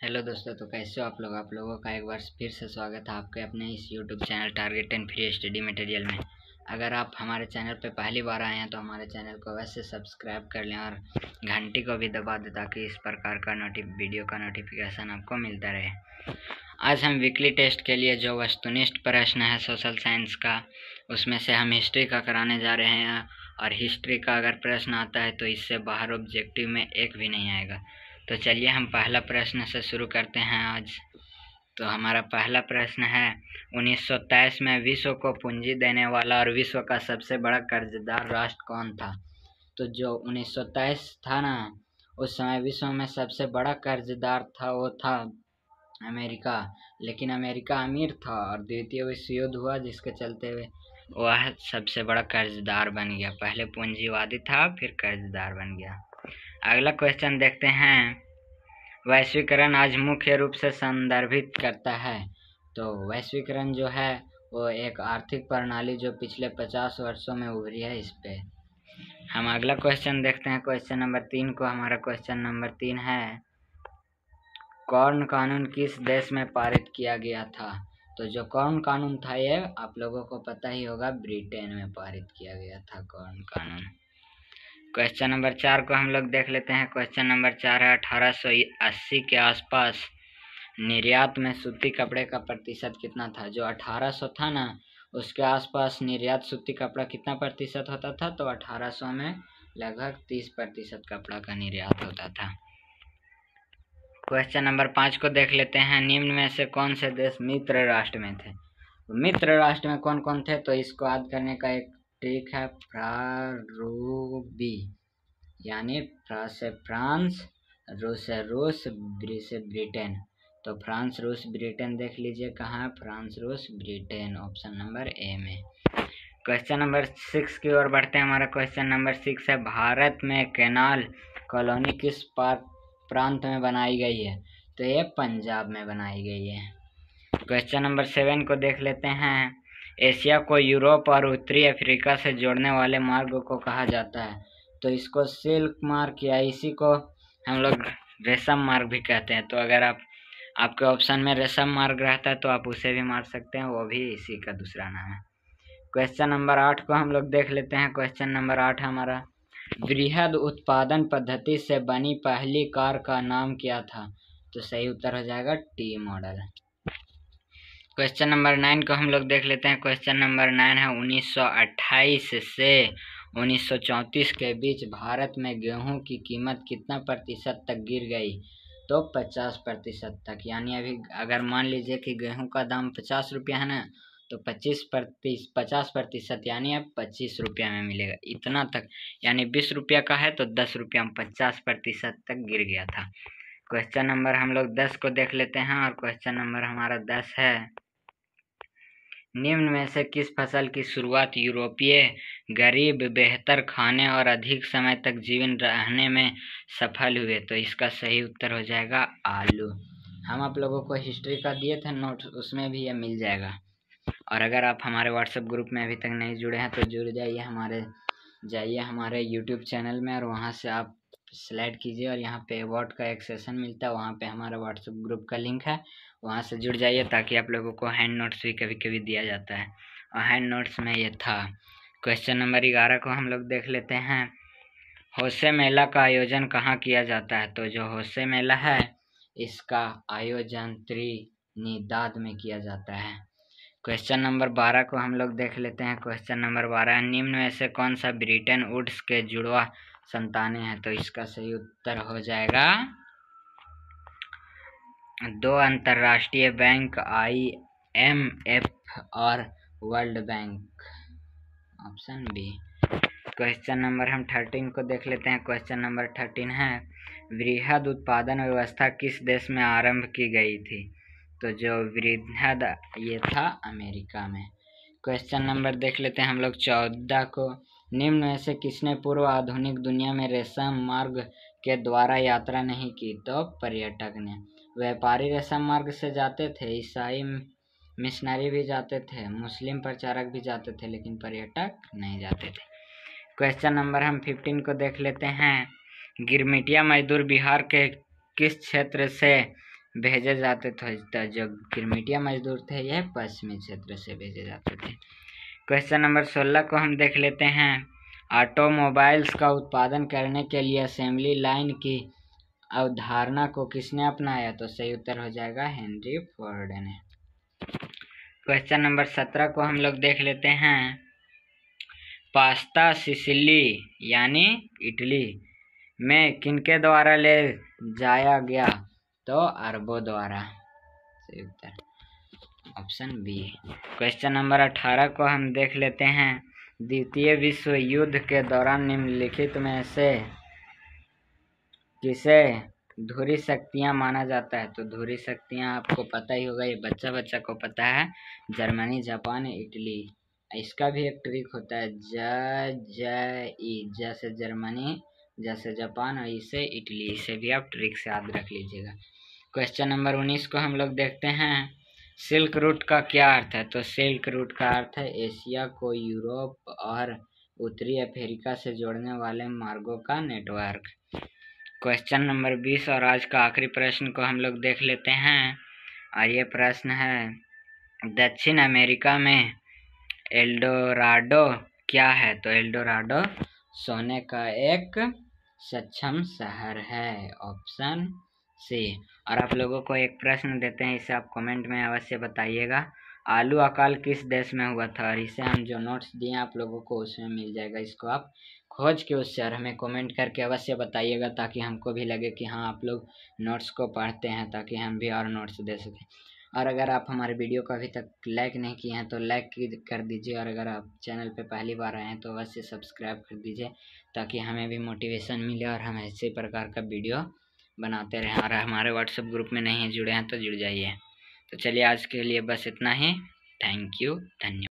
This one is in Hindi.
हेलो दोस्तों, तो कैसे हो आप लोगों का एक बार फिर से स्वागत है आपके अपने इस YouTube channel target and free study material में। अगर आप हमारे चैनल पर पहली बार आए हैं तो हमारे चैनल को वैसे सब्सक्राइब कर लें और घंटी को भी दबा दें ताकि इस प्रकार का वीडियो का नोटिफिकेशन आपको मिलता रहे। आज हम वीकली टेस्ट के लिए जो वस्तुनिष्ठ प्रश्न है सोशल साइंस का, उसमें से हम हिस्ट्री का कराने जा रहे हैं। और हिस्ट्री का अगर प्रश्न आता है तो इससे बाहर ऑब्जेक्टिव में एक भी नहीं आएगा। तो चलिए हम पहला प्रश्न से शुरू करते हैं आज। तो हमारा पहला प्रश्न है, 1923 में विश्व को पूंजी देने वाला और विश्व का सबसे बड़ा कर्जदार राष्ट्र कौन था? तो जो 1923 था ना, उस समय विश्व में सबसे बड़ा कर्जदार था वो था अमेरिका। लेकिन अमेरिका अमीर था और द्वितीय विश्व युद्ध हुआ जिसके चलते हुए वह सबसे बड़ा कर्जदार बन गया। पहले पूंजीवादी था फिर कर्जदार बन गया। अगला क्वेश्चन देखते हैं, वैश्वीकरण आज मुख्य रूप से संदर्भित करता है। तो वैश्वीकरण जो है वो एक आर्थिक प्रणाली जो पिछले 50 वर्षों में उभरी है। इस पे हम अगला क्वेश्चन देखते हैं, क्वेश्चन नंबर 3 को। हमारा क्वेश्चन नंबर 3 है, कॉर्न कानून किस देश में पारित किया गया था? तो जो कॉर्न कानून था ये आप लोगों को पता ही होगा, ब्रिटेन में पारित किया गया था कॉर्न कानून। क्वेश्चन नंबर 4 को हम लोग देख लेते हैं। क्वेश्चन नंबर 4 है, 1880 के आसपास निर्यात में सूती कपड़े का प्रतिशत कितना था? जो 1800 था ना, उसके आसपास निर्यात सूती कपड़ा कितना प्रतिशत होता था? तो 1800 में लगभग 30% कपड़ा का निर्यात होता था। क्वेश्चन नंबर 5 को देख लेते हैं, निम्न में से कौन से देश मित्र राष्ट्र में थे? मित्र राष्ट्र में कौन कौन थे? तो इसको याद करने का एक ट्रिक है, प्रारूबी, यानी फ्रा से फ्रांस, रूस से रूस, ब्रि से ब्रिटेन। तो फ्रांस रूस ब्रिटेन देख लीजिए कहाँ है, फ्रांस रूस ब्रिटेन, ऑप्शन नंबर ए में। क्वेश्चन नंबर 6 की ओर बढ़ते हैं। हमारा क्वेश्चन नंबर 6 है, भारत में कैनाल कॉलोनी किस प्रांत में बनाई गई है? तो ये पंजाब में बनाई गई है। क्वेश्चन नंबर 7 को देख लेते हैं, एशिया को यूरोप और उत्तरी अफ्रीका से जोड़ने वाले मार्ग को कहा जाता है? तो इसको सिल्क मार्ग या इसी को हम लोग रेशम मार्ग भी कहते हैं। तो अगर आपके ऑप्शन में रेशम मार्ग रहता है तो आप उसे भी मार सकते हैं, वो भी इसी का दूसरा नाम है। क्वेश्चन नंबर 8 को हम लोग देख लेते हैं। क्वेश्चन नंबर 8 हमारा, वृहद उत्पादन पद्धति से बनी पहली कार का नाम क्या था? तो सही उत्तर हो जाएगा टी मॉडल। क्वेश्चन नंबर 9 को हम लोग देख लेते हैं। क्वेश्चन नंबर 9 है, 1928 से 1934 के बीच भारत में गेहूं की कीमत कितना प्रतिशत तक गिर गई? तो 50% तक। यानी अभी अगर मान लीजिए कि गेहूं का दाम 50 रुपया है ना, तो 50% यानी अब 25 रुपया में मिलेगा, इतना तक। यानी 20 रुपया का है तो 10 रुपया में 50% तक गिर गया था। क्वेश्चन नंबर हम लोग 10 को देख लेते हैं और क्वेश्चन नंबर हमारा 10 है, निम्न में से किस फसल की शुरुआत यूरोपीय गरीब बेहतर खाने और अधिक समय तक जीवन रहने में सफल हुए? तो इसका सही उत्तर हो जाएगा आलू। हम आप लोगों को हिस्ट्री का दिए थे नोट, उसमें भी ये मिल जाएगा। और अगर आप हमारे व्हाट्सएप ग्रुप में अभी तक नहीं जुड़े हैं तो जुड़ जाइए हमारे यूट्यूब चैनल में और वहाँ से आप सिलेक्ट कीजिए और यहाँ पे अबाउट का एक सेशन मिलता है, वहाँ पे हमारा व्हाट्सएप ग्रुप का लिंक है, वहाँ से जुड़ जाइए ताकि आप लोगों को हैंड नोट्स भी कभी कभी दिया जाता है। और हैंड नोट्स में ये था। क्वेश्चन नंबर 11 को हम लोग देख लेते हैं, होसे मेला का आयोजन कहाँ किया जाता है? तो जो होसे मेला है इसका आयोजन त्रिनिदाद में किया जाता है। क्वेश्चन नंबर 12 को हम लोग देख लेते हैं। क्वेश्चन नंबर 12, निम्न में से कौन सा ब्रिटेन वुड्स के जुड़वा संतानें हैं? तो इसका सही उत्तर हो जाएगा 2 अंतरराष्ट्रीय बैंक, IMF और world bank, option B. Question number हम 13 को देख लेते हैं। क्वेश्चन नंबर 13 है, वृहद उत्पादन व्यवस्था किस देश में आरंभ की गई थी? तो जो वृहद ये था अमेरिका में। क्वेश्चन नंबर देख लेते हैं हम लोग 14 को, निम्न में से किसने पूर्व आधुनिक दुनिया में रेशम मार्ग के द्वारा यात्रा नहीं की? तो पर्यटक ने। व्यापारी रेशम मार्ग से जाते थे, ईसाई मिशनरी भी जाते थे, मुस्लिम प्रचारक भी जाते थे, लेकिन पर्यटक नहीं जाते थे। क्वेश्चन नंबर हम 15 को देख लेते हैं, गिरमिटिया मजदूर बिहार के किस क्षेत्र से भेजे जाते थे। जो गिरमिटिया मजदूर थे यह पश्चिमी क्षेत्र से भेजे जाते थे। क्वेश्चन नंबर 16 को हम देख लेते हैं। ऑटोमोबाइल्स का उत्पादन करने के लिए असेंबली लाइन की अवधारणा को किसने अपनाया? तो सही उत्तर हो जाएगा हेनरी फोर्ड ने। क्वेश्चन नंबर 17 को हम लोग देख लेते हैं। पास्ता सिसिली यानी इटली में किनके द्वारा ले जाया गया? तो अरबों द्वारा। सही उत्तर ऑप्शन बी। क्वेश्चन नंबर 18 को हम देख लेते हैं। द्वितीय विश्व युद्ध के दौरान निम्नलिखित में से किसे धुरी शक्तियां माना जाता है? तो धुरी शक्तियां आपको पता ही होगा, ये बच्चा को पता है। Germany, Japan, Italy. इसका भी एक ट्रिक होता है, जैसे जर्मनी, जैसे जापान और इसे इटली। इसे भी आप ट्रिक से याद रख लीजिएगा। क्वेश्चन नंबर 19 को हम लोग देखते हैं। सिल्क रूट का क्या अर्थ है? तो सिल्क रूट का अर्थ है एशिया को यूरोप और उत्तरी अफ्रीका से जोड़ने वाले मार्गों का नेटवर्क। क्वेश्चन नंबर 20 और आज का आखिरी प्रश्न को हम लोग देख लेते हैं। और ये प्रश्न है, दक्षिण अमेरिका में एल्डोराडो क्या है? तो एल्डोराडो सोने का एक सक्षम शहर है, ऑप्शन सी। और आप लोगों को एक प्रश्न देते हैं, इसे आप कमेंट में अवश्य बताइएगा। आलू अकाल किस देश में हुआ था? और इसे हम जो नोट्स दिए आप लोगों को उसमें मिल जाएगा। इसको आप खोज के उससे और हमें कमेंट करके अवश्य बताइएगा, ताकि हमको भी लगे कि हाँ आप लोग नोट्स को पढ़ते हैं, ताकि हम भी और नोट्स दे सकें। और अगर आप हमारे वीडियो को अभी तक लाइक नहीं किए हैं तो लाइक कर दीजिए, और अगर आप चैनल पे पहली बार आए हैं तो अवश्य सब्सक्राइब कर दीजिए, ताकि हमें भी मोटिवेशन मिले और हम इसी प्रकार का वीडियो बनाते रहें। और हमारे व्हाट्सएप ग्रुप में नहीं जुड़े हैं तो जुड़ जाइए। तो चलिए आज के लिए बस इतना ही। थैंक यू, धन्यवाद।